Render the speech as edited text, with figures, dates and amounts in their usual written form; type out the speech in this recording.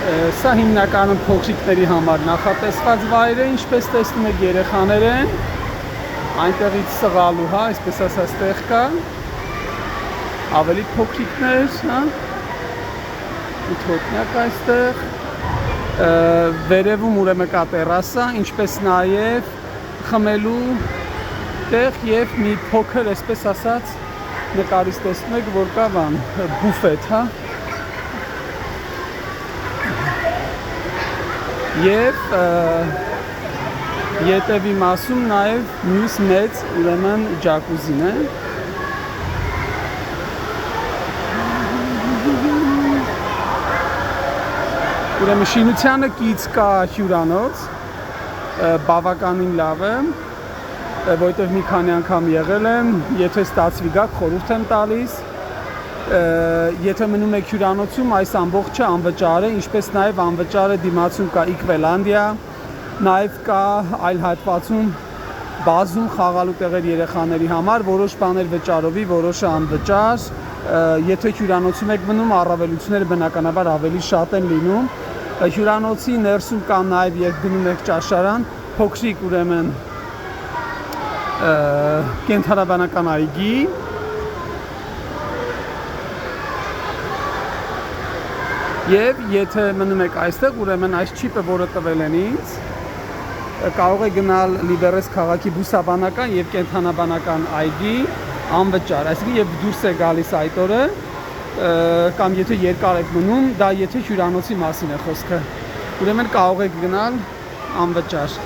Սա հիմնականում փոքրիկների համար նախատեսված վայր է, ինչպես տեսնում եք երեխաներ են, այնտեղից սղալու, հա, այսպես ասած տեղ կա, ավելի փոքրիկներ, հա, 8 հոգնյակ այստեղ, վերևում ուրեմն կա տերասա, ինչպես նաև խմելու տեղ և մի փոքր, այսպես ասած, նկարից տեսնում եք, որ կա բան, բուֆետ, հա, և ետևի մասում նաև մյուս մեծ ուրեմն ջակուզին է։ Ուրեմն շինությանը կից կա հյուրանոց, բավականին լավ է, որտեղ մի քանի անգամ եղել եմ, եթե ստացվի գաք, խորհուրդ եմ տալիս, եթե մնում եք հյուրանոցում, այս ամբողջը անվճար է, ինչպես նաև անվճար է դիմացում կա Իքվելանդիա, նաև կա այլ հատվածում բազում խաղալու տեղեր երեխաների համար, որոշ բաներ վճարովի, որոշը անվճար, եթե հյուրանոցում եք մնում, առավելությունները բնականաբար ավելի շատ են լինում, հյուրանոցի ներսում կա նաև երբ գնում եք ճաշարան, փոքրիկ ուրեմն կենդանաբանական այգի, և եթե մնում եք այստեղ, ուրեմն այս չիպը, որը տվել են ինձ, կարող է գնալ Լիբերես քաղաքի բուսաբանական և կենդանաբանական այգի անվճար, այսինքն երբ դուրս է գալիս այդ օրը, կամ եթե երկար եք մնում, դա եթե հյուրանոցի մասին է խոսքը, ուրեմն կարող եք գնալ անվճար։